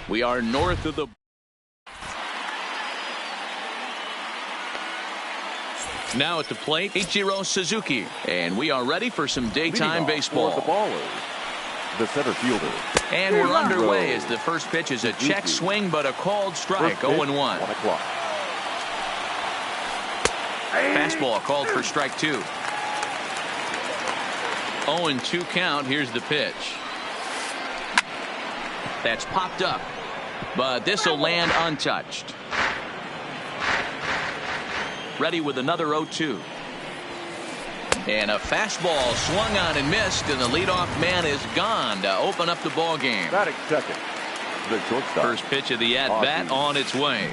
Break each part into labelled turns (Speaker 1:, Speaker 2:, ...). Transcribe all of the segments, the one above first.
Speaker 1: We are north of the... Now at the plate, Ichiro Suzuki. And we are ready for some daytime baseball.
Speaker 2: The baller, the center fielder.
Speaker 1: And we're underway as the first pitch is a check swing, but a called strike. 0-1.
Speaker 2: 1 o'clock.
Speaker 1: Fastball called for strike 2. 0-2 count. Here's the pitch. That's popped up, but this will land untouched. Ready with another 0-2. And a fastball swung on and missed, and the leadoff man is gone to open up the ball game.
Speaker 2: Batting second, the shortstop.
Speaker 1: First pitch of the at-bat on its way.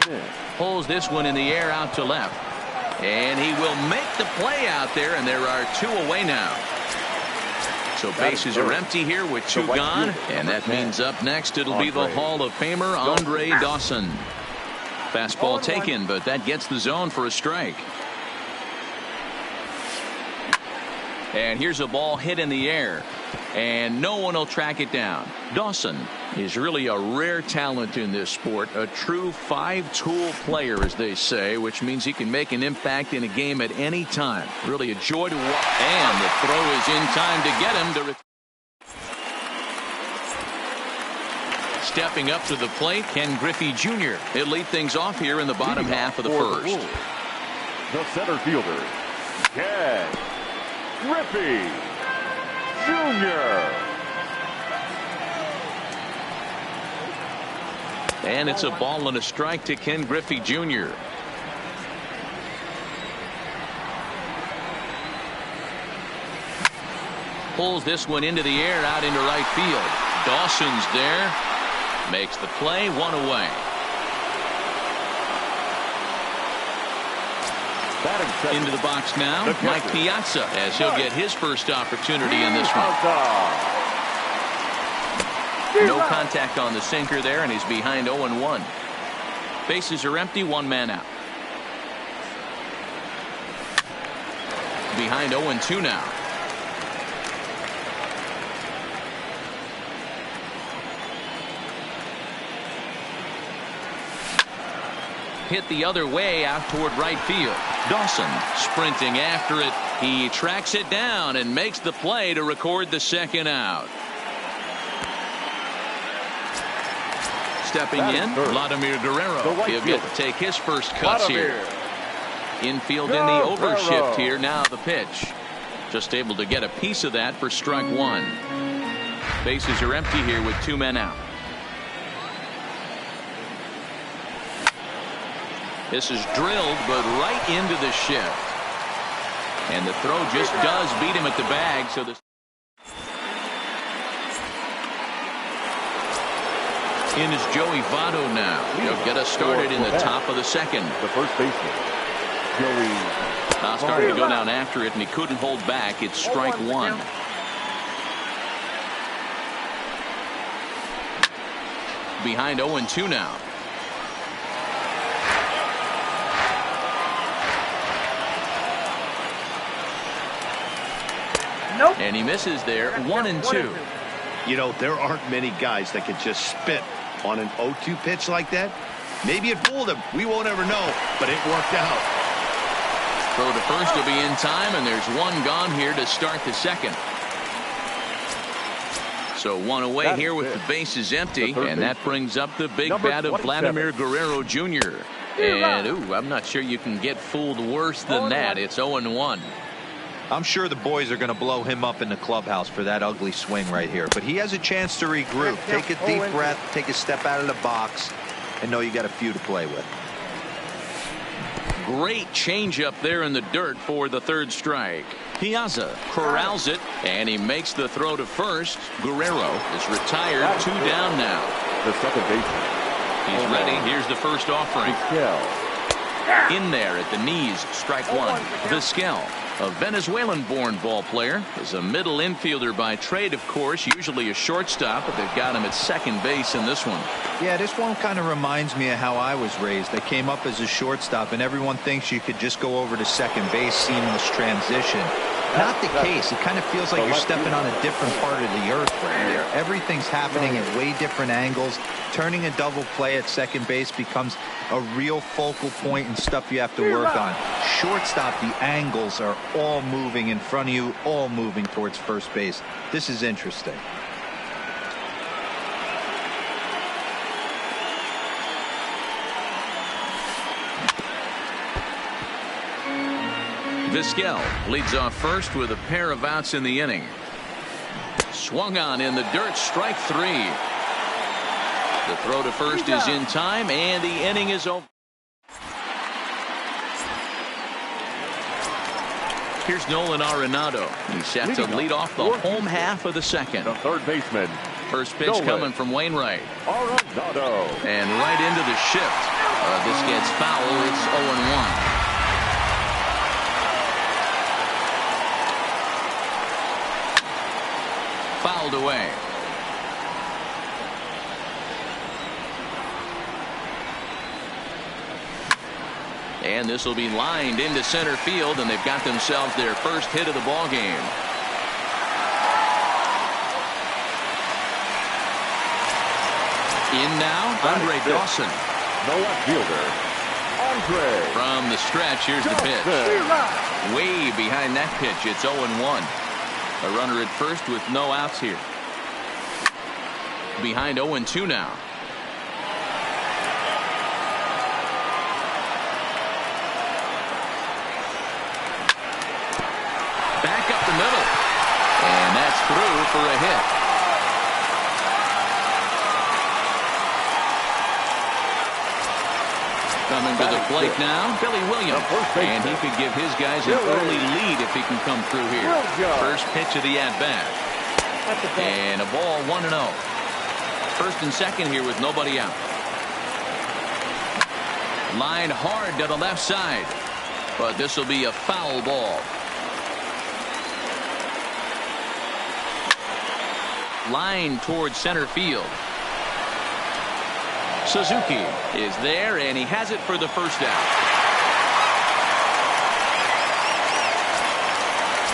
Speaker 1: Pulls this one in the air out to left. And he will make the play out there, and there are 2 away now. So bases are empty here with 2 gone, and that means up next it'll be the Hall of Famer Andre Dawson. Fastball taken, but that gets the zone for a strike. And here's a ball hit in the air, and no one will track it down. Dawson is really a rare talent in this sport, a true 5-tool player, as they say, which means he can make an impact in a game at any time. Really a joy to watch, and the throw is in time to get him to... Stepping up to the plate, Ken Griffey Jr. He'll lead things off here in the bottom half of the first.
Speaker 2: The center fielder, Ken Griffey Jr.
Speaker 1: And it's a ball and a strike to Ken Griffey Jr. Pulls this one into the air out into right field. Dawson's there. Makes the play, 1 away. Into the box now, Mike Piazza, as he'll get his first opportunity in this one. No contact on the sinker there, and he's behind 0-1. Bases are empty, 1 man out. Behind 0-2 now. Hit the other way out toward right field. Dawson sprinting after it. He tracks it down and makes the play to record the second out. Stepping in, Vladimir Guerrero. He'll get to take his first cuts here. Infield in the overshift here. Now the pitch. Just able to get a piece of that for strike 1. Bases are empty here with 2 men out. This is drilled, but right into the shift. And the throw just does beat him at the bag. So the in is Joey Votto now. He'll get us started in the top of the second.
Speaker 2: The first baseman, Joey.
Speaker 1: Now starting to go down after it, and he couldn't hold back. It's strike 1. Behind 0-2 now.
Speaker 3: Nope.
Speaker 1: And he misses there. 1-2.
Speaker 4: You know, there aren't many guys that can just spit on an 0-2 pitch like that. Maybe it fooled him. We won't ever know, but it worked out.
Speaker 1: Throw to first will be in time, and there's 1 gone here to start the second. So 1 away here with the bases empty, and that brings up the big bat of Vladimir Guerrero Jr. And, I'm not sure you can get fooled worse than that. It's 0-1.
Speaker 5: I'm sure the boys are going to blow him up in the clubhouse for that ugly swing right here. But he has a chance to regroup. Take a deep breath, take a step out of the box, and know you got a few to play with.
Speaker 1: Great changeup there in the dirt for the 3rd strike. Piazza corrals it, and he makes the throw to first. Guerrero is retired. 2 down now.
Speaker 2: The second baseman.
Speaker 1: He's ready. Here's the first offering. In there at the knees, strike 1. Vizquel, a Venezuelan-born ball player, is a middle infielder by trade, of course, usually a shortstop, but they've got him at second base in this one.
Speaker 5: Yeah, this one kind of reminds me of how I was raised. I came up as a shortstop, and everyone thinks you could just go over to second base, seamless transition. Not the case. It kind of feels like you're stepping on a different part of the earth right there. Everything's happening at way different angles. Turning a double play at second base becomes a real focal point and stuff you have to work on. Shortstop, the angles are all moving in front of you, all moving towards first base. This is interesting.
Speaker 1: Vizquel leads off first with a pair of outs in the inning. Swung on in the dirt, strike three. The throw to first is in time, and the inning is over. Here's Nolan Arenado. He's set to lead off the home half of the second.
Speaker 2: The third baseman.
Speaker 1: First pitch coming from Wainwright.
Speaker 2: Arenado.
Speaker 1: And right into the shift. This gets foul. It's 0-1. Fouled away. And this will be lined into center field, and they've got themselves their first hit of the ball game. In now, Andre Dawson.
Speaker 2: The left fielder, Andre.
Speaker 1: From the stretch, here's the pitch. Way behind that pitch, it's 0-1. A runner at first with no outs here. Behind 0-2 now. Back up the middle. And that's through for a hit. Coming to the plate now, Billy Williams. And he could give his guys an early lead if he can come through here. First pitch of the at-bat. And a ball 1-0. First and second here with nobody out. Line hard to the left side. But this will be a foul ball. Line towards center field. Suzuki is there, and he has it for the first out.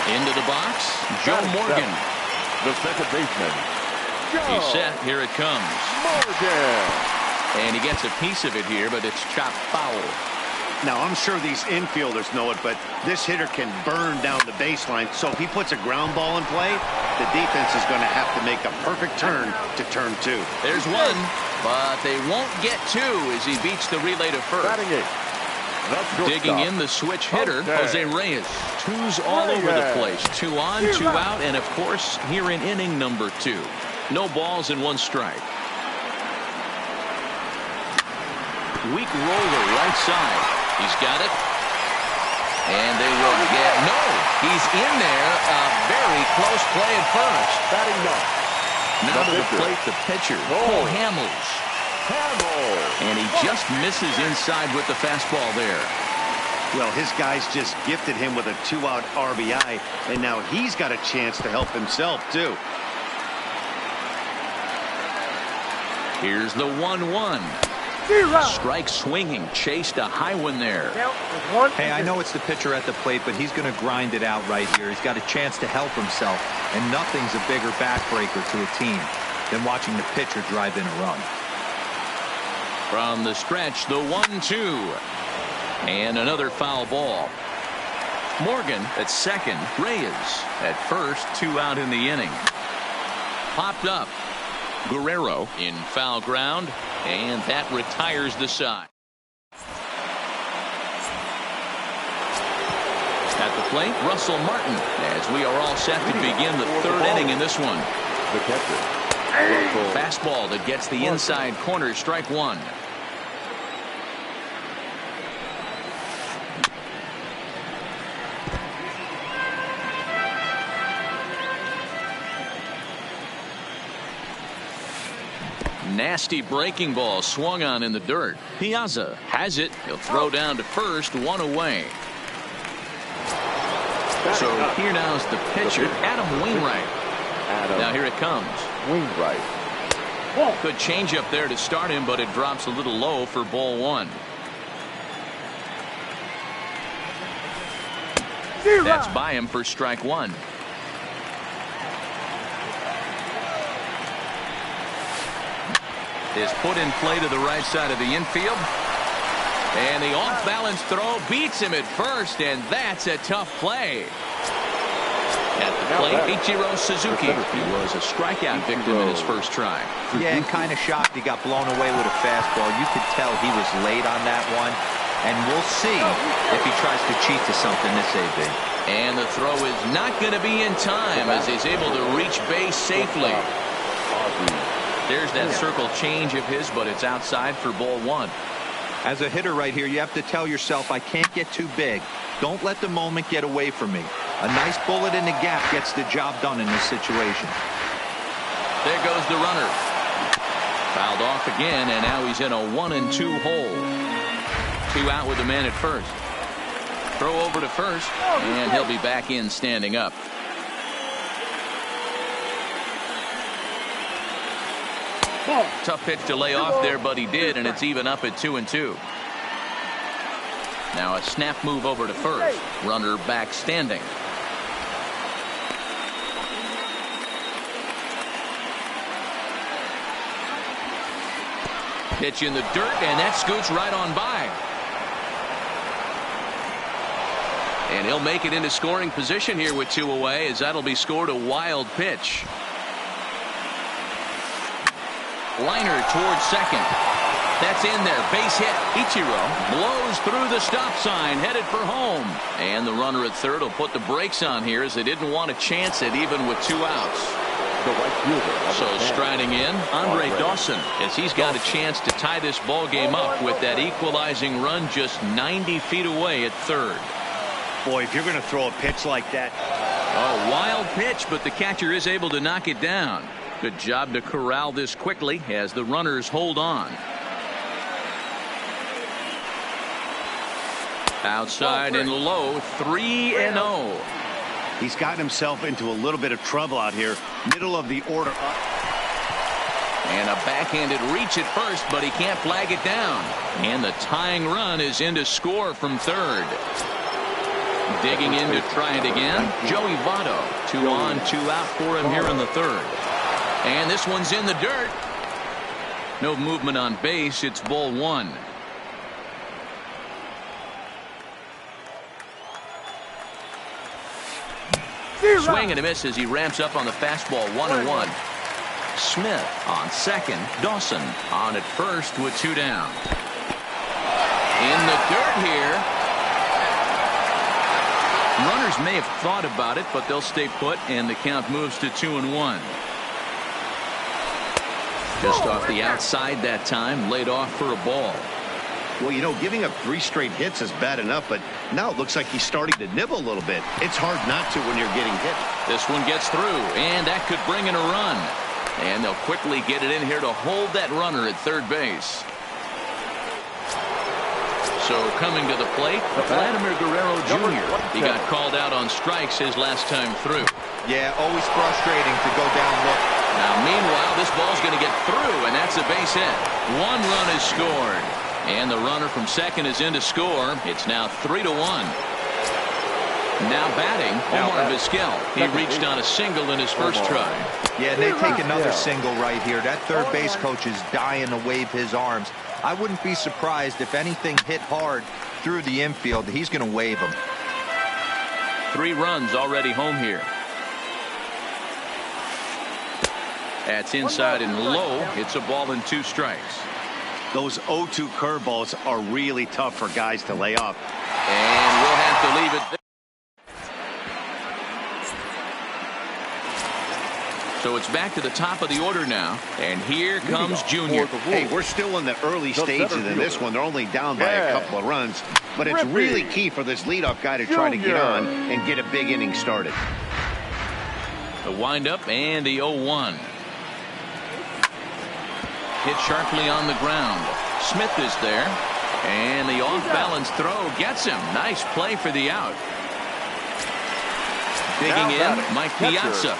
Speaker 1: Into the box, Joe Morgan.
Speaker 2: The second baseman.
Speaker 1: He's set. Here it comes.
Speaker 2: Morgan.
Speaker 1: And he gets a piece of it here, but it's chopped foul.
Speaker 4: Now, I'm sure these infielders know it, but this hitter can burn down the baseline. So if he puts a ground ball in play, the defense is going to have to make a perfect turn to turn two.
Speaker 1: There's one, but they won't get two as he beats the relay to first.
Speaker 2: Batting it.
Speaker 1: Digging in the switch hitter, Jose Reyes. Twos all over the place. 2 on, 2 out, and of course, here in inning number 2. No balls and 1 strike. Weak roller right side. He's got it. And they will get, no, he's in there. A very close play at first.
Speaker 2: Batting up.
Speaker 1: Now to the plate, the pitcher, Cole Hamels. And he just misses inside with the fastball there.
Speaker 4: Well, his guys just gifted him with a 2-out RBI, and now he's got a chance to help himself, too.
Speaker 1: Here's the 1-1. Strike swinging, chased a high one there.
Speaker 5: Hey, I know it's the pitcher at the plate, but he's going to grind it out right here. He's got a chance to help himself, and nothing's a bigger backbreaker to a team than watching the pitcher drive in a run.
Speaker 1: From the stretch, the 1-2. And another foul ball. Morgan at second, Reyes at first, 2 out in the inning. Popped up. Guerrero in foul ground, and that retires the side. At the plate, Russell Martin, as we are all set to begin the 3rd inning in this one.
Speaker 2: The catcher.
Speaker 1: Fastball that gets the inside corner, strike 1. Nasty breaking ball swung on in the dirt. Piazza has it. He'll throw down to first, 1 away. So here now is the pitcher, Adam Wainwright. Now here it comes.
Speaker 2: Wainwright.
Speaker 1: Good change up there to start him, but it drops a little low for ball 1. That's by him for strike one. Is put in play to the right side of the infield. And the off-balance throw beats him at first, and that's a tough play. At the plate, Ichiro Suzuki. He was a strikeout victim in his first try.
Speaker 5: Yeah, and kind of shocked he got blown away with a fastball. You could tell he was late on that one. And we'll see if he tries to cheat to something this AB.
Speaker 1: And the throw is not going to be in time as he's able to reach base safely. There's that circle change of his, but it's outside for ball one.
Speaker 5: As a hitter right here, you have to tell yourself, I can't get too big. Don't let the moment get away from me. A nice bullet in the gap gets the job done in this situation.
Speaker 1: There goes the runner. Fouled off again, and now he's in a 1-2 hole. 2 out with the man at first. Throw over to first, and he'll be back in standing up. Tough pitch to lay off there, but he did, and it's even up at 2-2. Now a snap move over to first. Runner back standing. Pitch in the dirt, and that scoots right on by. And he'll make it into scoring position here with 2 away, as that'll be scored a wild pitch. Liner towards second. That's in there. Base hit. Ichiro blows through the stop sign, headed for home. And the runner at third will put the brakes on here as they didn't want to chance it even with 2 outs. So striding in, Andre Dawson, as he's got a chance to tie this ball game up with that equalizing run just 90 feet away at third.
Speaker 4: Boy, if you're going to throw a pitch like that.
Speaker 1: A wild pitch, but the catcher is able to knock it down. Good job to corral this quickly as the runners hold on. Outside and low, 3-0.
Speaker 4: He's gotten himself into a little bit of trouble out here. Middle of the order up.
Speaker 1: And a backhanded reach at first, but he can't flag it down. And the tying run is in to score from third. Digging in to try it again, Joey Votto. 2 on, 2 out for him here in the third. And this one's in the dirt. No movement on base. It's ball one. Swing and a miss as he ramps up on the fastball. 1-1. Smith on second. Dawson on at first with 2 down. In the dirt here. Runners may have thought about it, but they'll stay put, and the count moves to 2-1. Just off the outside that time, laid off for a ball.
Speaker 4: Well, you know, giving up 3 straight hits is bad enough, but now it looks like he's starting to nibble a little bit. It's hard not to when you're getting hit.
Speaker 1: This one gets through, and that could bring in a run. And they'll quickly get it in here to hold that runner at third base. So coming to the plate, Vladimir Guerrero Jr. He got called out on strikes his last time through.
Speaker 5: Yeah, always frustrating to go down look.
Speaker 1: Now, meanwhile, this ball's going to get through, and that's a base hit. 1 run is scored. And the runner from second is in to score. It's now 3-1. Now batting, Omar Vizquel. He reached on a single in his first try.
Speaker 5: Yeah, and they take another single right here. That third base coach is dying to wave his arms. I wouldn't be surprised if anything hit hard through the infield. He's going to wave them.
Speaker 1: 3 runs already home here. That's inside and low. It's a ball and 2 strikes.
Speaker 4: Those 0-2 curveballs are really tough for guys to lay off.
Speaker 1: And we'll have to leave it there. So it's back to the top of the order now. And here comes Junior.
Speaker 4: Hey, we're still in the early stages of this one. They're only down by a couple of runs. But it's really key for this leadoff guy to try to get on and get a big inning started.
Speaker 1: The windup and the 0-1. Hit sharply on the ground. Smith is there. And the off-balance throw gets him. Nice play for the out. Digging in, Mike Piazza.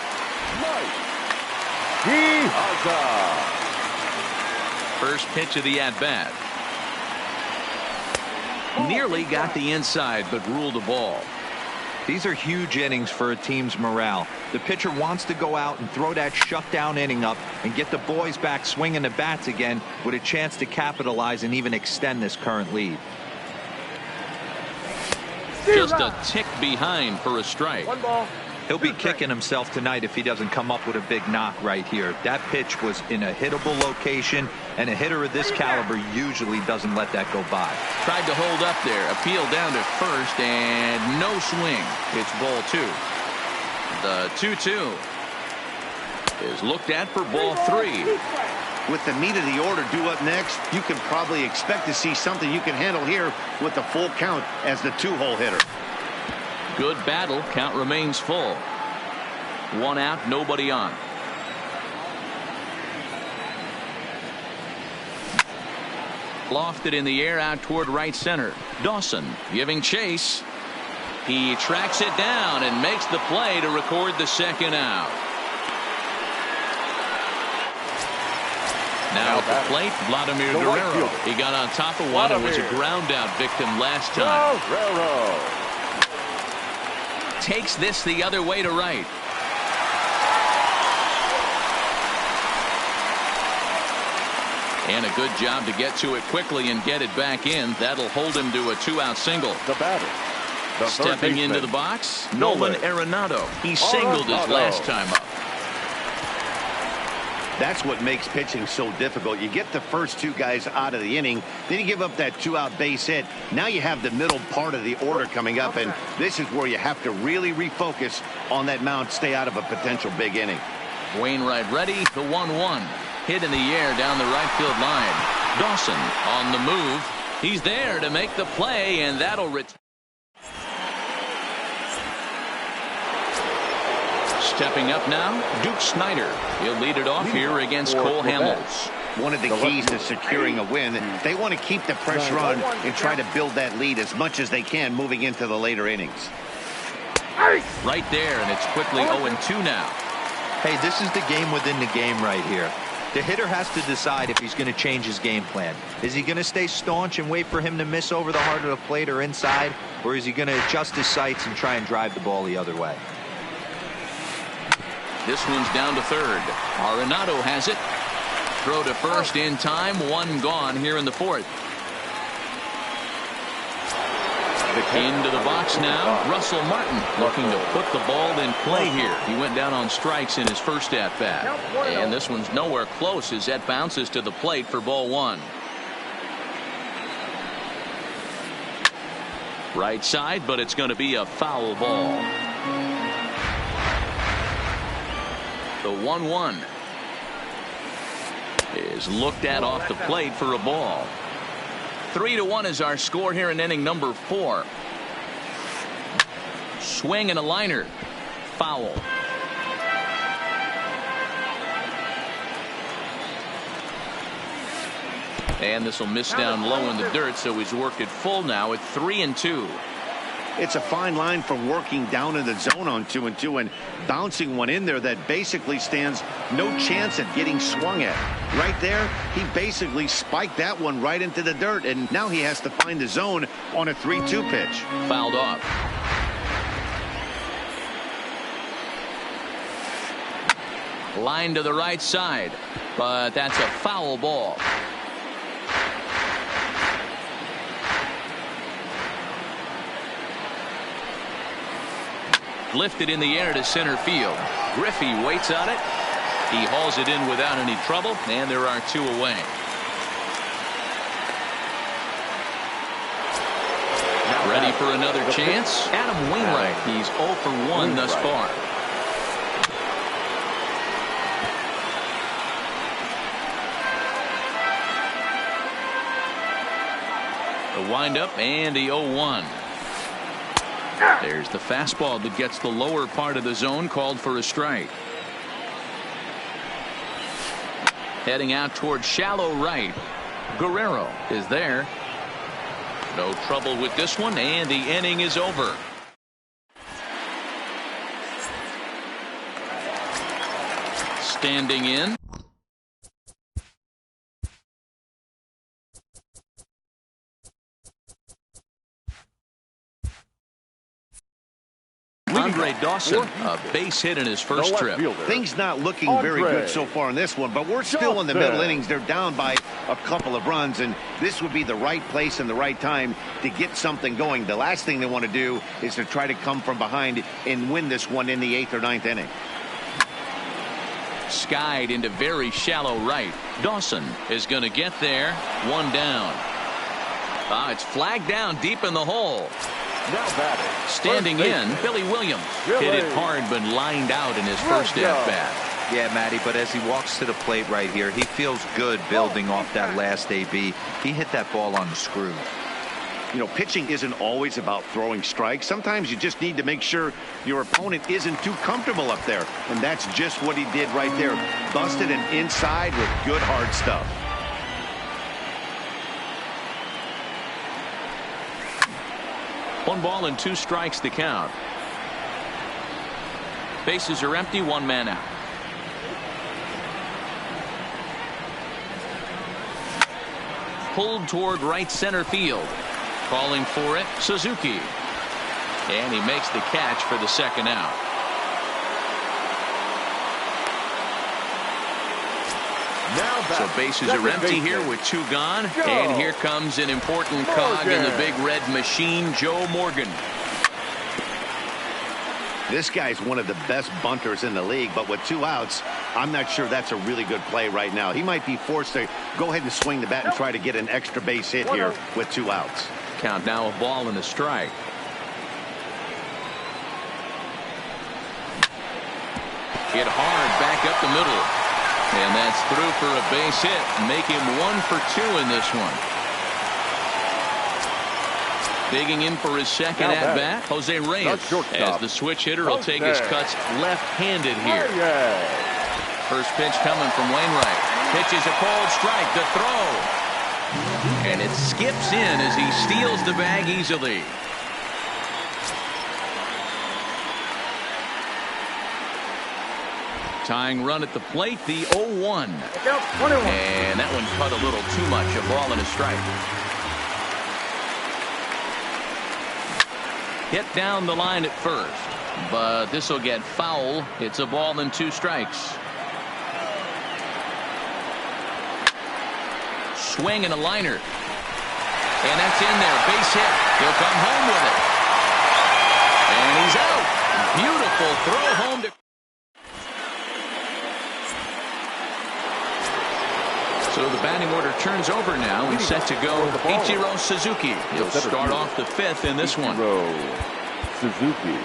Speaker 1: First pitch of the at-bat. Nearly got the inside, but ruled a ball.
Speaker 5: These are huge innings for a team's morale. The pitcher wants to go out and throw that shutdown inning up and get the boys back swinging the bats again with a chance to capitalize and even extend this current lead.
Speaker 1: Just a tick behind for a strike.
Speaker 2: One ball.
Speaker 5: He'll be kicking himself tonight if he doesn't come up with a big knock right here. That pitch was in a hittable location, and a hitter of this caliber usually doesn't let that go by.
Speaker 1: Tried to hold up there. Appeal down to first, and no swing. It's ball 2. The 2-2 is looked at for ball 3.
Speaker 4: With the meat of the order due up next, you can probably expect to see something you can handle here with the full count as the 2-hole hitter.
Speaker 1: Good battle. Count remains full. 1 out, nobody on. Lofted in the air out toward right center. Dawson giving chase. He tracks it down and makes the play to record the 2nd out. Now at the plate, Vladimir Guerrero. He got on top of one and was a ground out victim last time.
Speaker 2: Guerrero
Speaker 1: Takes this the other way to right. And a good job to get to it quickly and get it back in. That'll hold him to a 2-out single.
Speaker 2: The batter.
Speaker 1: Stepping into the box, Nolan Arenado. He singled his last time up.
Speaker 4: That's what makes pitching so difficult. You get the first 2 guys out of the inning, then you give up that 2-out base hit. Now you have the middle part of the order coming up, and this is where you have to really refocus on that mound, stay out of a potential big inning.
Speaker 1: Wainwright ready, the 1-1. Hit in the air down the right field line. Dawson on the move. He's there to make the play, and that'll return. Stepping up now, Duke Snider. He'll lead it off here against Cole Hamels.
Speaker 4: One of the keys to securing a win, they want to keep the pressure on and try to build that lead as much as they can moving into the later innings.
Speaker 1: Right there, and it's quickly 0-2 now.
Speaker 5: Hey, this is the game within the game right here. The hitter has to decide if he's going to change his game plan. Is he going to stay staunch and wait for him to miss over the heart of the plate or inside, or is he going to adjust his sights and try and drive the ball the other way?
Speaker 1: This one's down to third. Arenado has it. Throw to first in time. 1 gone here in the 4th. Into the box now. Russell Martin looking to put the ball in play here. He went down on strikes in his first at-bat. And this one's nowhere close as that bounces to the plate for ball 1. Right side, but it's going to be a foul ball. The 1-1 is looked at off the plate for a ball. 3-1 is our score here in inning number 4. Swing and a liner. Foul. And this will miss down low in the dirt, so he's worked it full now at 3-2.
Speaker 4: It's a fine line for working down in the zone on 2-2 and bouncing one in there that basically stands no chance at getting swung at. Right there, he basically spiked that one right into the dirt, and now he has to find the zone on a 3-2 pitch.
Speaker 1: Fouled off. Line to the right side, but that's a foul ball. Lifted in the air to center field. Griffey waits on it. He hauls it in without any trouble, and there are 2 away. Ready for another chance? Adam Wainwright. He's 0 for 1 thus far. The windup and the 0-1. There's the fastball that gets the lower part of the zone, called for a strike. Heading out towards shallow right. Guerrero is there. No trouble with this one, and the inning is over. Standing in. Andre Dawson, a base hit in his first trip.
Speaker 4: Things not looking very good so far in this one, but we're still in the middle innings. They're down by a couple of runs, and this would be the right place and the right time to get something going. The last thing they want to do is to try to come from behind and win this one in the 8th or 9th inning.
Speaker 1: Skied into very shallow right. Dawson is going to get there. One down. It's flagged down deep in the hole.
Speaker 2: Now batting.
Speaker 1: Standing in, Billy Williams. Hit it hard but lined out in his first at-bat.
Speaker 5: Yeah, Matty, but as he walks to the plate right here, he feels good building off that last AB. He hit that ball on the screw.
Speaker 4: You know, pitching isn't always about throwing strikes. Sometimes you just need to make sure your opponent isn't too comfortable up there. And that's just what he did right there. Busted an inside with good hard stuff.
Speaker 1: One ball and 2 strikes to count. Bases are empty, 1 man out. Pulled toward right center field. Calling for it, Suzuki. And he makes the catch for the second out. So bases are empty here with 2 gone. And here comes an important cog in the big red machine, Joe Morgan.
Speaker 4: This guy's one of the best bunters in the league, but with 2 outs, I'm not sure that's a really good play right now. He might be forced to go ahead and swing the bat and try to get an extra base hit here with 2 outs.
Speaker 1: Count now, a ball and a strike. Hit hard back up the middle. And that's through for a base hit. Make him 1 for 2 in this one. Digging in for his second at-bat, Jose Reyes, as the switch hitter will take his cuts left-handed here. First pitch coming from Wainwright. Pitches a cold strike, the throw. And it skips in as he steals the bag easily. Tying run at the plate, the 0-1. And that one cut a little too much, a ball and a strike. Hit down the line at first, but this will get foul. It's a ball and 2 strikes. Swing and a liner. And that's in there. Base hit. He'll come home with it. And he's out. Beautiful throw home to. So the batting order turns over now and set to go Ichiro Suzuki. He'll start off the 5th in this one.
Speaker 2: Suzuki.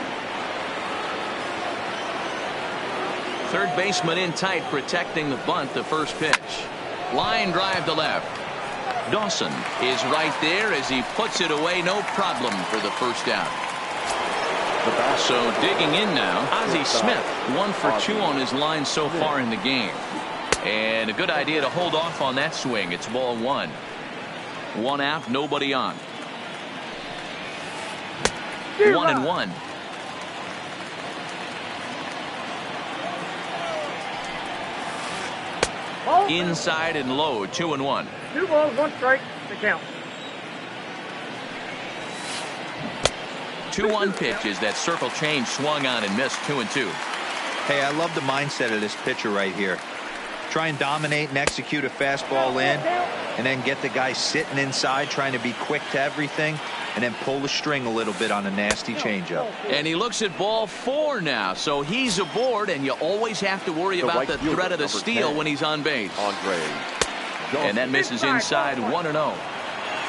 Speaker 1: Third baseman in tight, protecting the bunt, the first pitch. Line drive to left. Dawson is right there as he puts it away, no problem for the first out. So digging in now, Ozzie Smith, 1 for 2 on his line so far in the game. And a good idea to hold off on that swing. It's ball 1. 1 out, nobody on. 1-1. Inside and low, 2-1.
Speaker 3: 2 balls, 1 strike to count.
Speaker 1: 2-1 pitches. That circle change swung on and missed. 2-2.
Speaker 5: Hey, I love the mindset of this pitcher right here. Try and dominate and execute a fastball in, and then get the guy sitting inside trying to be quick to everything, and then pull the string a little bit on a nasty changeup.
Speaker 1: And he looks at ball 4 now, so he's aboard, and you always have to worry about the threat of the steal when he's on base. And that misses inside, 1-0.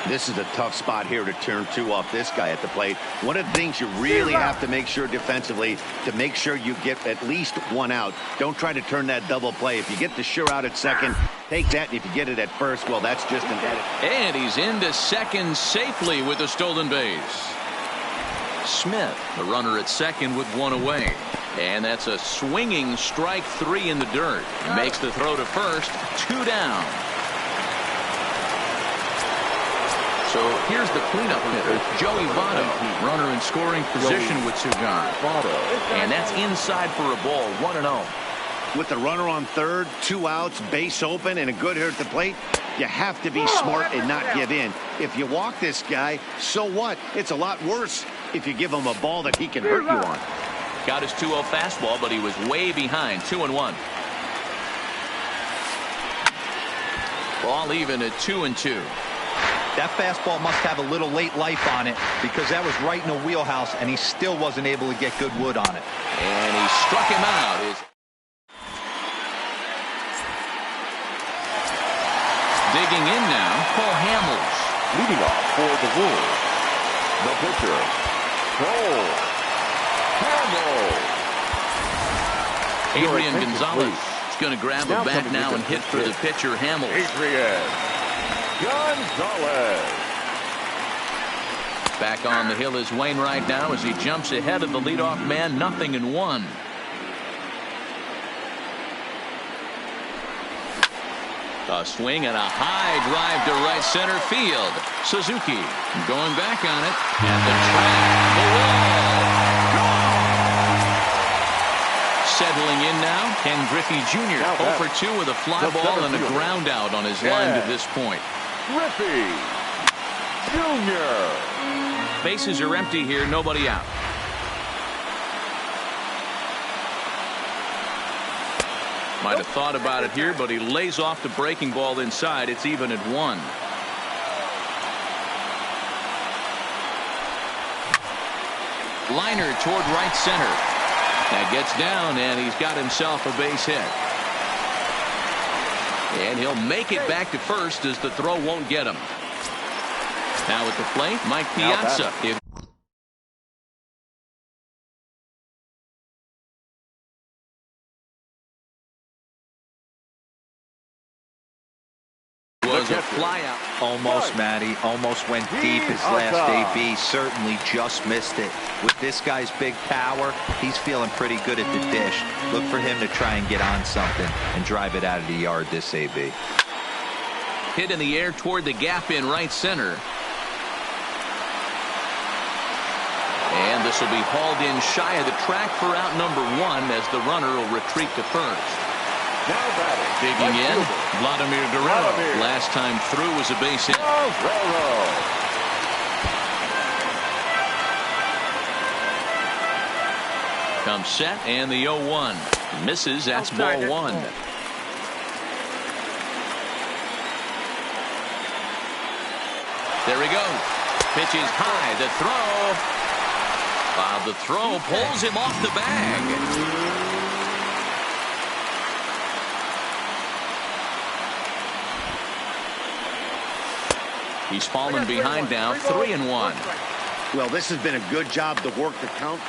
Speaker 4: This is a tough spot here to turn 2 off this guy at the plate. One of the things you really have to make sure defensively, to make sure you get at least 1 out. Don't try to turn that double play. If you get the sure out at second, take that. And if you get it at first, well, that's just an edit.
Speaker 1: And he's into second safely with a stolen base. Smith, the runner at second with 1 away. And that's a swinging strike 3 in the dirt. Makes the throw to first, 2 down. So here's the cleanup hitter, Joey Votto, runner in scoring position with 2 gone. And that's inside for a ball, 1-0.
Speaker 4: With the runner on third, 2 outs, base open, and a good hitter at the plate, you have to be smart and not give in. If you walk this guy, so what? It's a lot worse if you give him a ball that he can hurt you on.
Speaker 1: Got his 2-0 fastball, but he was way behind. 2-1. Ball even at 2-2.
Speaker 5: That fastball must have a little late life on it because that was right in the wheelhouse, and he still wasn't able to get good wood on it.
Speaker 1: And he struck him out. Digging in now, Paul Hamels.
Speaker 2: Leading off for the Wolves, the pitcher, Cole Hamels.
Speaker 1: Adrian Gonzalez is going to grab a bat now and hit for the pitcher, Hamels.
Speaker 2: Adrian Gonzalez.
Speaker 1: Back on the hill is Wainwright now as he jumps ahead of the leadoff man. 0-1. A swing and a high drive to right center field. Suzuki going back on it. And the track, the wall. Settling in now, Ken Griffey Jr. 0 for 2 with a fly ball and a ground out on his line to this point.
Speaker 2: Griffey Jr.
Speaker 1: Bases are empty here, nobody out. Might have thought about it here, but he lays off the breaking ball inside. It's even at 1. Liner toward right center. That gets down, and he's got himself a base hit. And he'll make it back to first as the throw won't get him. Now at the plate, Mike Piazza. Was a fly out.
Speaker 5: Almost, Matty. Almost went deep his last AB. Certainly just missed it. With this guy's big power, he's feeling pretty good at the dish. Look for him to try and get on something and drive it out of the yard this AB.
Speaker 1: Hit in the air toward the gap in right center. And this will be hauled in shy of the track for out number 1 as the runner will retreat to first.
Speaker 2: Now batting.
Speaker 1: Digging in, Vladimir Guerrero. Last time through was a base hit. Comes set, and the 0-1. Misses, that's ball 1. There he goes. Pitches high, the throw. The throw pulls him off the bag. He's fallen behind now, 3-1.
Speaker 4: Well, this has been a good job to work the count.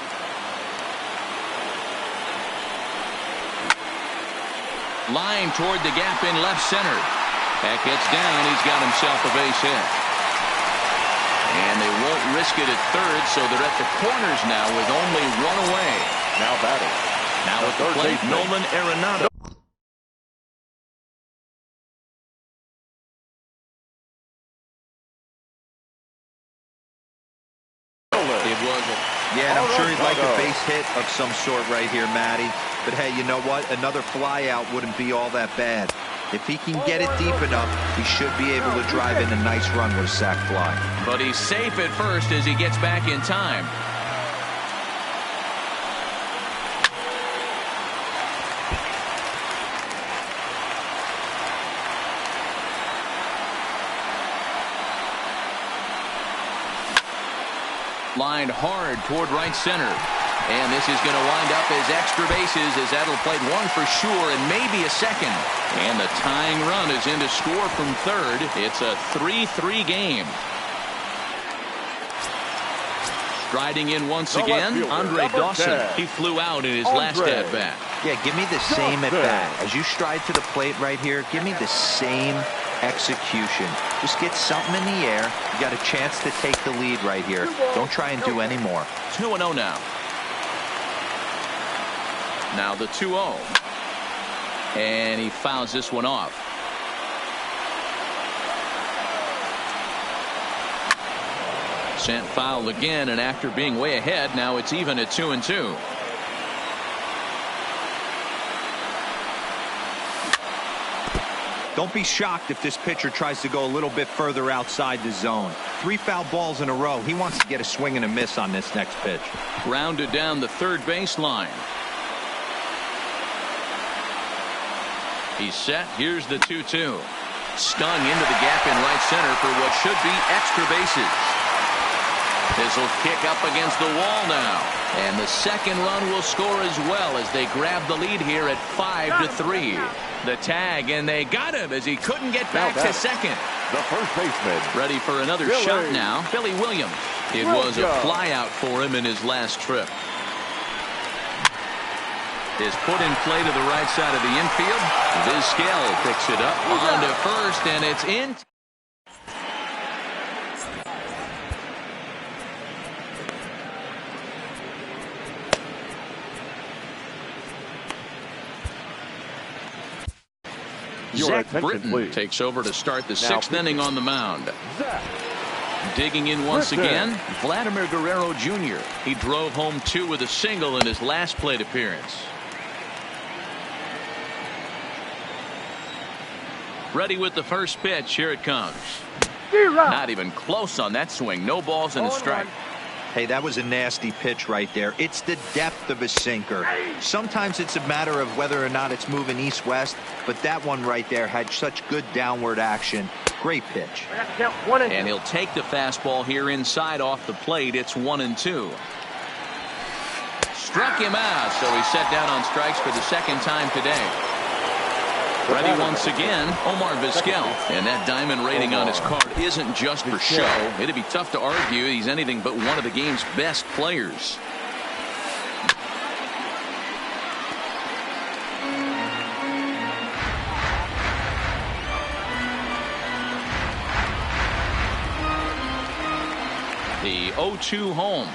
Speaker 1: Line toward the gap in left center. That gets down. He's got himself a base hit. And they won't risk it at third, so they're at the corners now with only 1 away.
Speaker 2: Now batting.
Speaker 1: Now at the plate, Nolan Arenado.
Speaker 5: Yeah, and I'm sure he'd like a base hit of some sort right here, Matty. But hey, you know what? Another fly out wouldn't be all that bad. If he can get it deep enough, he should be able to drive in a nice run with a sac fly.
Speaker 1: But he's safe at first as he gets back in time. Lined hard toward right center. And this is going to wind up as extra bases as that'll play 1 for sure and maybe a second. And the tying run is in to score from third. It's a 3-3 game. Striding in once again, Andre Dawson. He flew out in his last at-bat.
Speaker 5: Yeah, give me the same at-bat. As you stride to the plate right here, give me the same execution. Just get something in the air. You got a chance to take the lead right here. Don't try and do any more.
Speaker 1: 2-0 now. Now the 2-0. And he fouls this one off. Sent foul again, and after being way ahead, now it's even at 2-2.
Speaker 5: Don't be shocked if this pitcher tries to go a little bit further outside the zone. 3 foul balls in a row. He wants to get a swing and a miss on this next pitch.
Speaker 1: Grounded down the third baseline. He's set. Here's the 2-2. Stung into the gap in right center for what should be extra bases. This will kick up against the wall now. And the second run will score as well as they grab the lead here at 5-3. The tag, and they got him as he couldn't get back to second.
Speaker 2: The first baseman.
Speaker 1: Ready for another shot now. Billy Williams. It was a flyout for him in his last trip. Is put in play to the right side of the infield. Vizquel picks it up on to first, and it's in. Zach Britton takes over to start the 6th inning on the mound. Digging in once again, Vladimir Guerrero Jr. He drove home 2 with a single in his last plate appearance. Ready with the first pitch. Here it comes. Not even close on that swing. No balls and a strike.
Speaker 5: Hey, that was a nasty pitch right there. It's the depth of a sinker. Sometimes it's a matter of whether or not it's moving east-west, but that one right there had such good downward action. Great pitch.
Speaker 1: And he'll take the fastball here inside off the plate. It's 1-2. Struck him out, so he's set down on strikes for the second time today. Ready once again, Omar Vizquel. And that diamond rating on his card isn't just for show. It'd be tough to argue he's anything but one of the game's best players. The 0-2 home.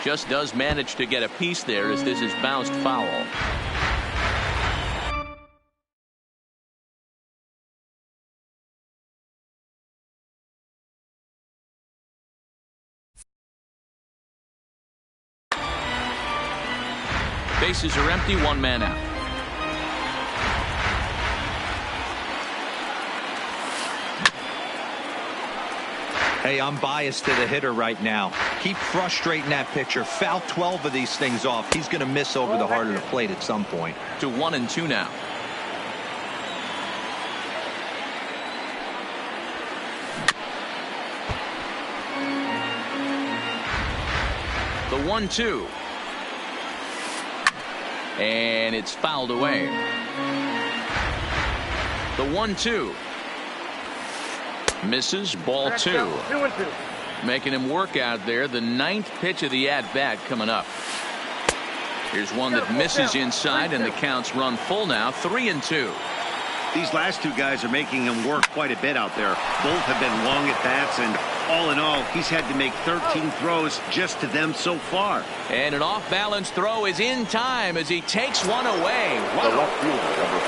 Speaker 1: Just does manage to get a piece there as this is bounced foul. Bases are empty, 1 man out.
Speaker 5: Hey, I'm biased to the hitter right now. Keep frustrating that pitcher. Foul 12 of these things off. He's going to miss over the heart of the plate at some point.
Speaker 1: To 1-2 now. The 1-2. And it's fouled away. The 1-2. Misses, ball 2. Making him work out there. The 9th pitch of the at-bat coming up. Here's one that misses inside, and the count's run full now. 3-2.
Speaker 4: These last 2 guys are making him work quite a bit out there. Both have been long at-bats, and all in all, he's had to make 13 throws just to them so far.
Speaker 1: And an off-balance throw is in time as he takes one away. Wow.
Speaker 2: The left fielder, number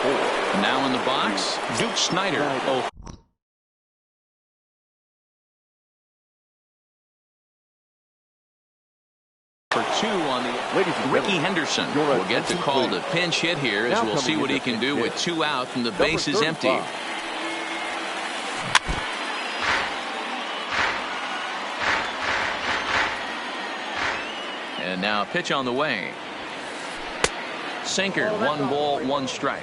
Speaker 2: 4.
Speaker 1: Now in the box, Duke Snyder. Oh. For 2 on the Ricky Henderson will get to call the pinch hit here as we'll see what he can do with 2 out and the base is empty. And now a pitch on the way. Sinker, 1 ball, 1 strike.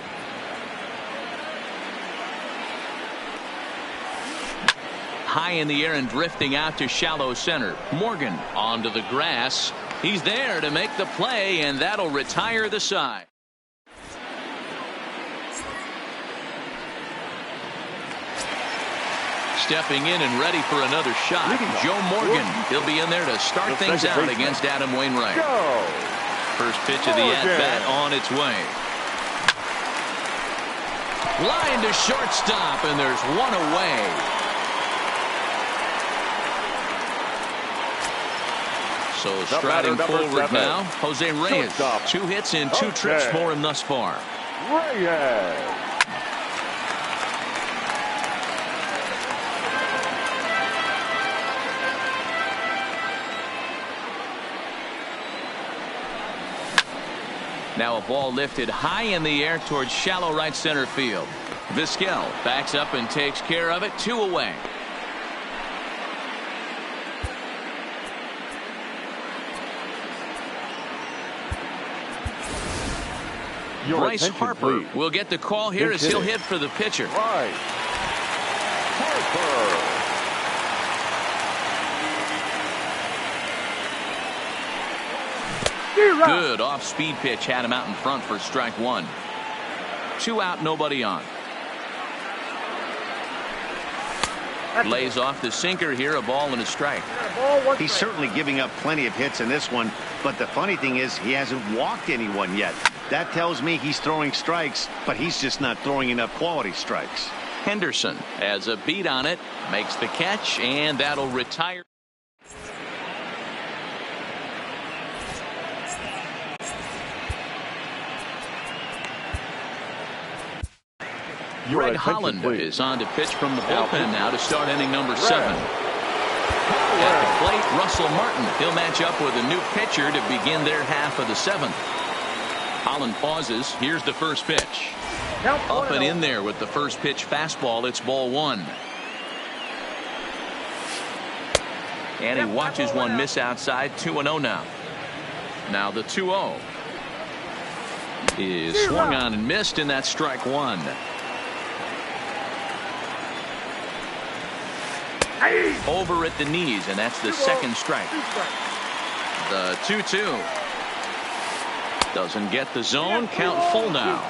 Speaker 1: High in the air and drifting out to shallow center. Morgan onto the grass. He's there to make the play, and that'll retire the side. Stepping in and ready for another shot. Joe Morgan. He'll be in there to start things out against Adam Wainwright. First pitch of the at-bat on its way. Line to shortstop, and there's 1 away. So striding forward now, Jose Reyes. 2 hits and 2 trips for him thus far.
Speaker 2: Reyes.
Speaker 1: Now a ball lifted high in the air towards shallow right center field. Vizquel backs up and takes care of it. 2 away. Bryce Harper will get the call here as he'll hit for the pitcher.
Speaker 2: Bryce Harper.
Speaker 1: Good off-speed pitch had him out in front for strike 1. 2 out, nobody on. Lays off the sinker here, a ball and a strike.
Speaker 4: He's certainly giving up plenty of hits in this one, but the funny thing is he hasn't walked anyone yet. That tells me he's throwing strikes, but he's just not throwing enough quality strikes.
Speaker 1: Henderson has a beat on it, makes the catch, and that'll retire. Red Holland is on to pitch from the bullpen now to start inning number 7. At the plate, Russell Martin. He'll match up with a new pitcher to begin their half of the 7th. Holland pauses. Here's the first pitch. Up and in there with the first pitch fastball. It's ball 1. And he watches one miss outside. 2-0 now. Now the 2-0 is swung on and missed, and that's strike 1. Over at the knees, and that's the second strike. The 2-2 doesn't get the zone. Count full now.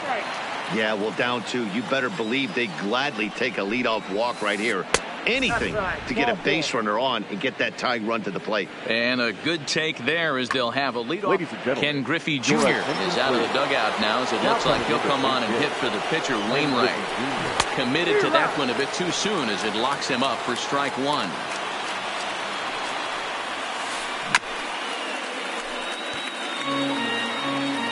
Speaker 4: Yeah, well, down 2. You better believe they gladly take a leadoff walk right here. Anything to get a base runner on and get that tying run to the plate.
Speaker 1: And a good take there as they'll have a leadoff. Ken Griffey Jr. is out of the dugout now, as it looks like he'll come on and hit for the pitcher Wainwright. Committed to that one a bit too soon as it locks him up for strike 1.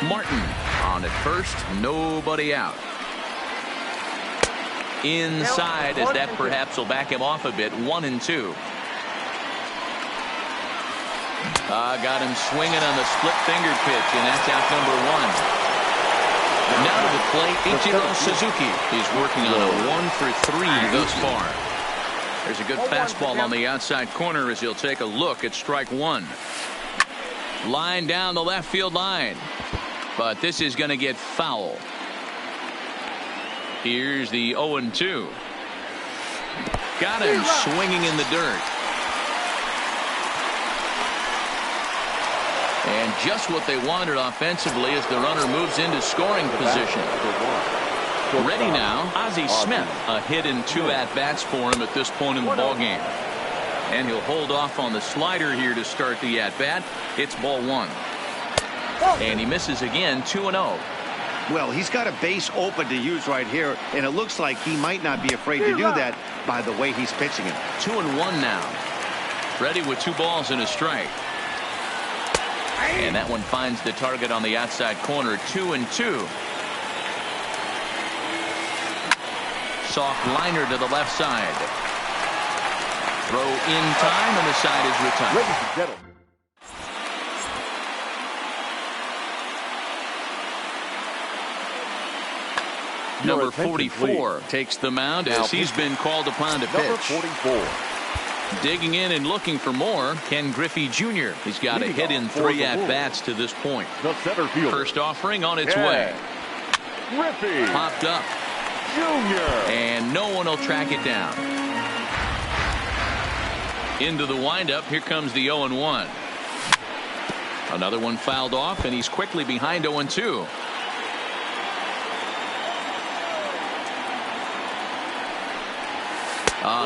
Speaker 1: Martin on at first, nobody out. Inside, as that perhaps will back him off a bit. 1-2. Got him swinging on the split finger pitch, and that's out number 1. Now to the plate, Ichiro Suzuki. He's working on a 1-for-3 thus far. There's a good fastball on the outside corner as he'll take a look at strike 1. Line down the left field line, but this is going to get foul. Here's the 0-2. Got him swinging in the dirt. And just what they wanted offensively as the runner moves into scoring position. Ready now, Ozzie Smith. A hit and 2 at-bats for him at this point in the ballgame. And he'll hold off on the slider here to start the at-bat. It's ball 1. And he misses again. 2-0.
Speaker 4: Well, he's got a base open to use right here, and it looks like he might not be afraid to do that by the way he's pitching it.
Speaker 1: 2-1 now. Ready with 2 balls and a strike. And that one finds the target on the outside corner. 2-2. Soft liner to the left side. Throw in time, and the side is retired.
Speaker 2: Ladies and gentlemen.
Speaker 1: Number 44 takes the mound as he's been called upon to pitch.
Speaker 2: Number 44.
Speaker 1: Digging in and looking for more, Ken Griffey Jr. He's got a hit in 3 at-bats to this point.
Speaker 2: The center fielder.
Speaker 1: First offering on its way.
Speaker 2: Griffey
Speaker 1: Popped up.
Speaker 2: Jr.
Speaker 1: And no one will track it down. Into the windup. Here comes the 0-1. Another one fouled off, and he's quickly behind 0-2.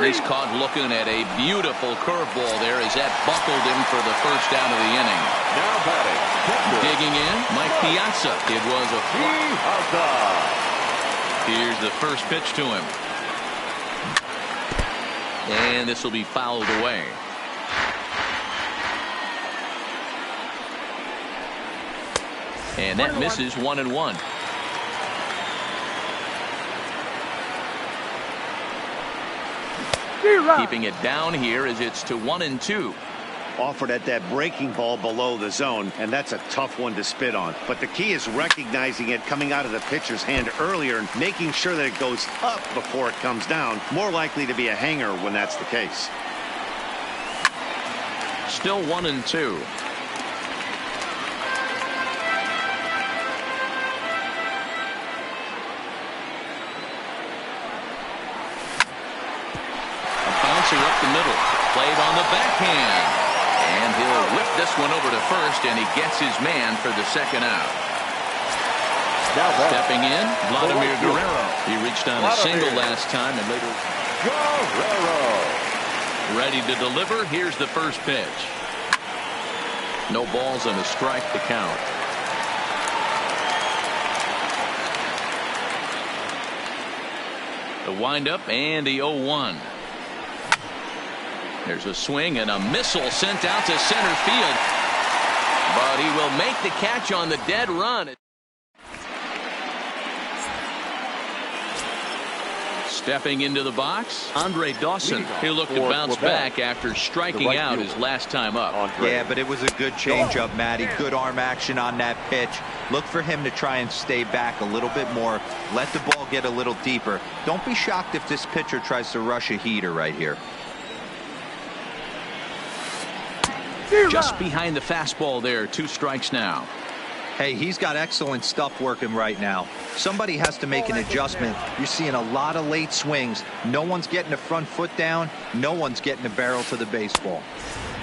Speaker 1: He's caught looking at a beautiful curveball there as that buckled him for the first out of the inning.
Speaker 2: Now batting.
Speaker 1: Digging in, Mike Piazza. It was a fly. Here's the first pitch to him. And this will be fouled away. And that misses. 1-1. Keeping it down here as it's to 1-2.
Speaker 4: offered at that breaking ball below the zone, and that's a tough one to spit on. But the key is recognizing it coming out of the pitcher's hand earlier and making sure that it goes up before it comes down. More likely to be a hanger when that's the case.
Speaker 1: Still 1-2. Up the middle, played on the backhand, and he'll whip this one over to first, and he gets his man for the second out. Stepping in, Vladimir Guerrero. He reached on a single last time, and later ready to deliver. Here's the first pitch. No balls and a strike to count. The windup and the 0-1. There's a swing and a missile sent out to center field. But he will make the catch on the dead run. Stepping into the box, Andre Dawson. He looked to bounce back after striking out his last time up.
Speaker 5: Yeah, but it was a good changeup, Matty. Good arm action on that pitch. Look for him to try and stay back a little bit more. Let the ball get a little deeper. Don't be shocked if this pitcher tries to rush a heater right here.
Speaker 1: Just behind the fastball there. 2 strikes now.
Speaker 5: Hey, he's got excellent stuff working right now. Somebody has to make an adjustment. You're seeing a lot of late swings. No one's getting the front foot down. No one's getting the barrel to the baseball.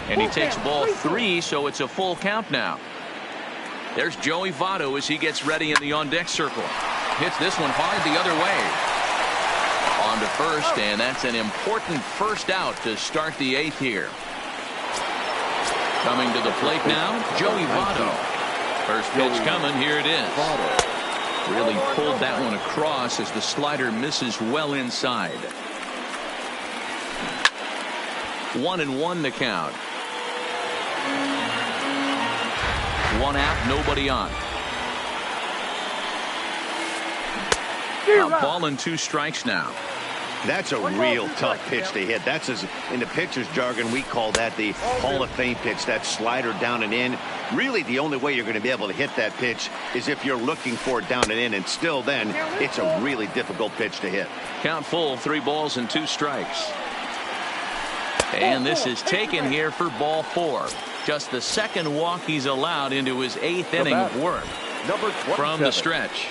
Speaker 1: And he takes ball 3, so it's a full count now. There's Joey Votto as he gets ready in the on-deck circle. Hits this one hard the other way. On to first, and that's an important first out to start the 8th here. Coming to the plate now, Joey Votto. First pitch coming, here it is. Really pulled that one across as the slider misses well inside. 1-1 the count. 1 out, nobody on. A ball and 2 strikes now.
Speaker 4: That's a real tough pitch to hit. That's, as in the pitcher's jargon, we call that the Hall of Fame pitch, that slider down and in. Really, the only way you're going to be able to hit that pitch is if you're looking for it down and in, and still then, it's a really difficult pitch to hit.
Speaker 1: Count full, 3 balls and 2 strikes. And this is taken here for ball 4. Just the second walk he's allowed into his 8th inning of work. From the stretch.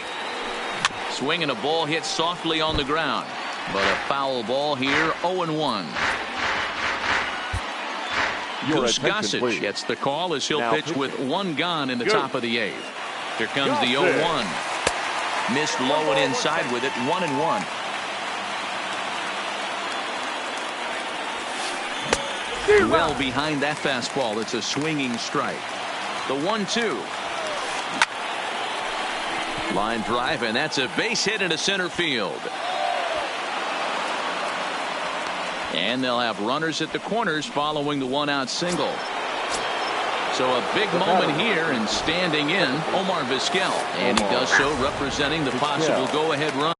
Speaker 1: Swinging a ball hit softly on the ground. But a foul ball here, 0-1. Goose Gossage gets the call as he'll pitch with 1 gone in the top of the 8th. Here comes the 0-1. Missed low and inside with it, 1-1. Well behind that fastball, it's a swinging strike. The 1-2. Line drive, and that's a base hit into center field. And they'll have runners at the corners following the 1-out single. So a big moment here, and standing in, Omar Vizquel. And he does so representing the possible go-ahead run.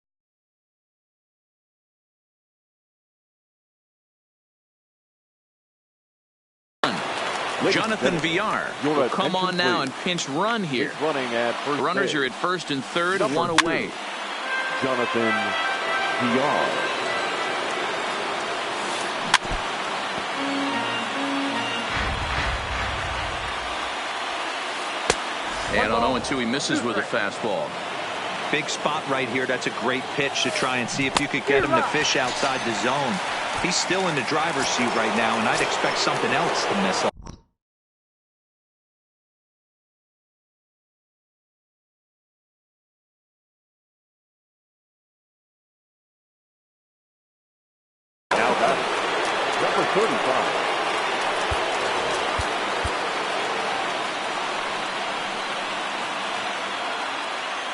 Speaker 1: Jonathan Villar will come on now and pinch run here. Runners are at first and third, 1 away.
Speaker 2: Jonathan Villar.
Speaker 1: And on 0-2, he misses with a fastball.
Speaker 5: Big spot right here. That's a great pitch to try and see if you could get him to fish outside the zone. He's still in the driver's seat right now, and I'd expect something else to miss.
Speaker 2: Now batting, number 35.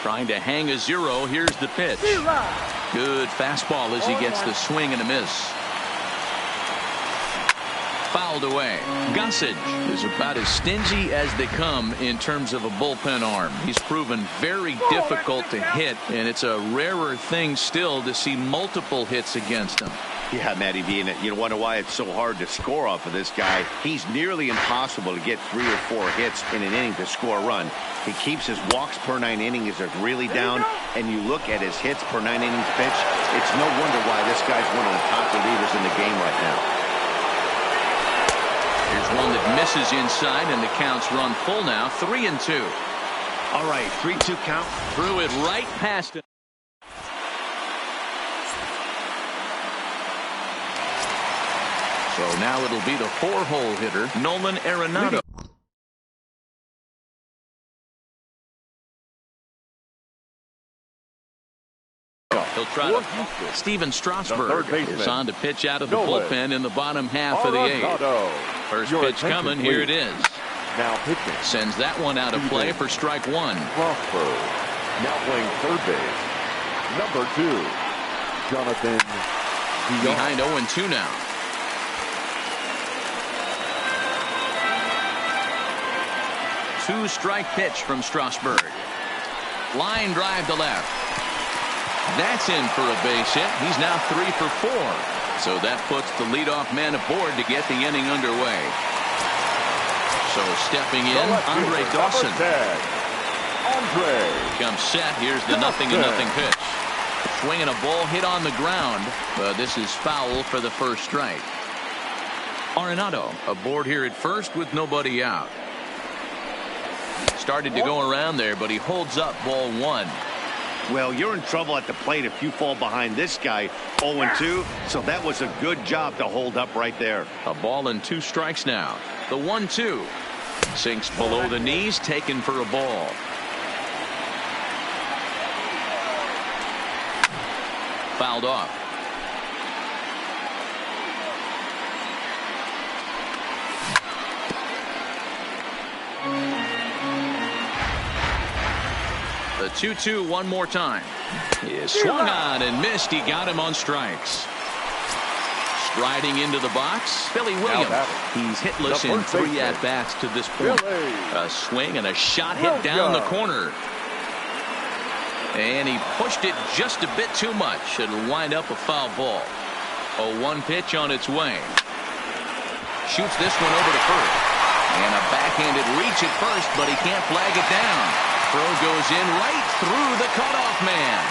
Speaker 1: Trying to hang a 0. Here's the pitch. Good fastball as he gets the swing and a miss. Fouled away. Gossage is about as stingy as they come in terms of a bullpen arm. He's proven very difficult to hit, and it's a rarer thing still to see multiple hits against him.
Speaker 4: Yeah, Matty V, and you wonder why it's so hard to score off of this guy. He's nearly impossible to get 3 or 4 hits in an inning to score a run. He keeps his walks per 9 innings are really down, and you look at his hits per 9 innings pitch, it's no wonder why this guy's one of the top relievers in the game right now.
Speaker 1: Here's one that misses inside, and the count's run full now, 3-2.
Speaker 4: All right, 3-2 count.
Speaker 1: Threw it right past him. So now it'll be the 4-hole hitter, Nolan Arenado. He'll try to. Steven Strasburg is on to pitch out of the bullpen in the bottom half of the 8th. First pitch coming. Here it is.
Speaker 2: Now pitching.
Speaker 1: Sends that one out of play for strike 1.
Speaker 2: Strasburg. Now playing third base. Number 2, Jonathan.
Speaker 1: Behind 0-2 now. Two-strike pitch from Strasburg. Line drive to left. That's in for a base hit. He's now 3 for 4. So that puts the leadoff man aboard to get the inning underway. So stepping in, Andre Dawson. Comes set. Here's the 0-0 pitch. Swinging a ball hit on the ground, but this is foul for the first strike. Arenado aboard here at first with nobody out. Started to go around there, but he holds up ball 1.
Speaker 4: Well, you're in trouble at the plate if you fall behind this guy 0-2, so that was a good job to hold up right there.
Speaker 1: A ball and 2 strikes now. The 1-2 sinks below the knees, taken for a ball. Fouled off. The 2-2 one more time. He swung on and missed. He got him on strikes. Striding into the box, Billy Williams. He's hitless in 3 at-bats to this point. A swing and a shot hit down the corner. And he pushed it just a bit too much. It'll wind up a foul ball. A 1 pitch on its way. Shoots this one over to first. And a backhanded reach at first, but he can't flag it down. Throw goes in right through the cutoff man.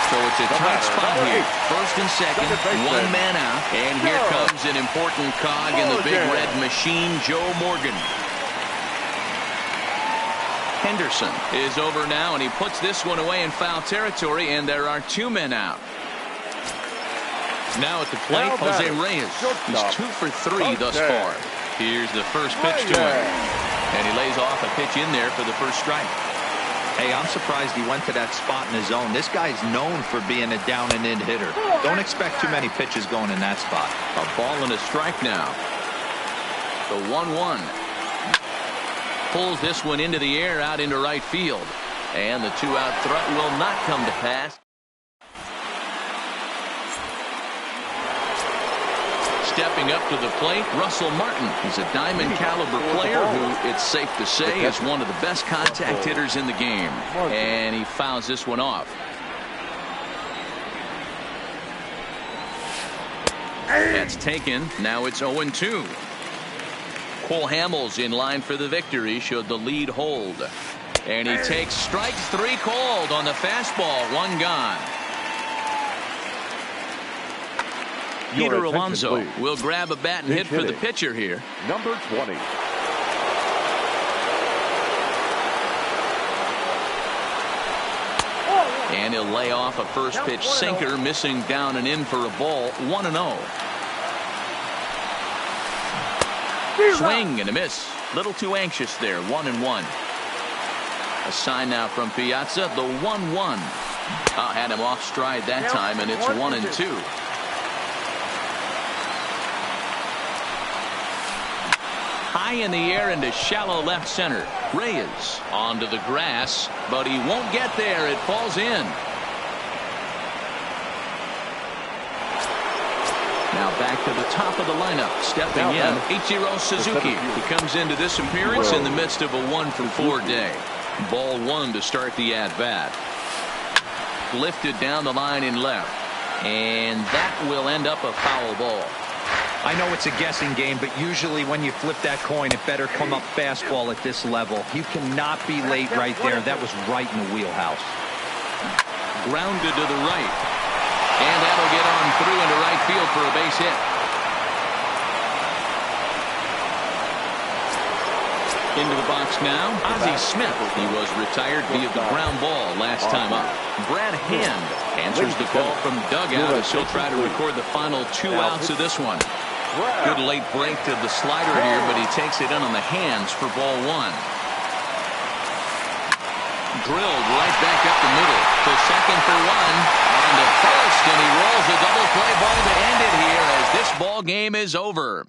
Speaker 1: So it's a tight spot here. First and second, 1 man out. And here comes an important cog in the big red machine, Joe Morgan. Henderson is over now, and he puts this one away in foul territory, and there are 2 men out. Now at the plate, Jose Reyes. He's 2 for 3 thus far. Here's the first pitch to him. And he lays off a pitch in there for the first strike.
Speaker 5: Hey, I'm surprised he went to that spot in his zone. This guy's known for being a down and in hitter. Don't expect too many pitches going in that spot.
Speaker 1: A ball and a strike now. The 1-1. Pulls this one into the air out into right field. And the 2-out threat will not come to pass. Stepping up to the plate, Russell Martin. He's a diamond caliber player who, it's safe to say, is one of the best contact hitters in the game. And he fouls this one off. That's taken. Now it's 0-2. Cole Hamels in line for the victory, showed the lead hold. And he takes strike 3 called on the fastball. 1 gone. Peter Alonso will grab a bat and hit for the pitcher here.
Speaker 2: Number 20.
Speaker 1: And he'll lay off a first pitch sinker, missing down and in for a ball. 1-0. Swing and a miss. Little too anxious there. 1-1. A sign now from Piazza. The 1-1. Had him off stride that time, and it's 1-2. High in the air into shallow left center. Reyes onto the grass, but he won't get there. It falls in. Now back to the top of the lineup. Stepping in, Ichiro Suzuki. He comes into this appearance in the midst of a 1-for-4 day. Ball 1 to start the at-bat. Lifted down the line in left. And that will end up a foul ball.
Speaker 5: I know it's a guessing game, but usually when you flip that coin, it better come up fastball at this level. You cannot be late right there. That was right in the wheelhouse.
Speaker 1: Grounded to the right. And that'll get on through into right field for a base hit. Into the box now, Ozzie Smith. He was retired via the ground ball last time up. Brad Hand answers the call from the dugout as he'll try to record the final 2 outs of this one. Good late break to the slider here, but he takes it in on the hands for ball 1. Drilled right back up the middle to second for 1. On to first, and he rolls a double play ball to end it here as this ball game is over.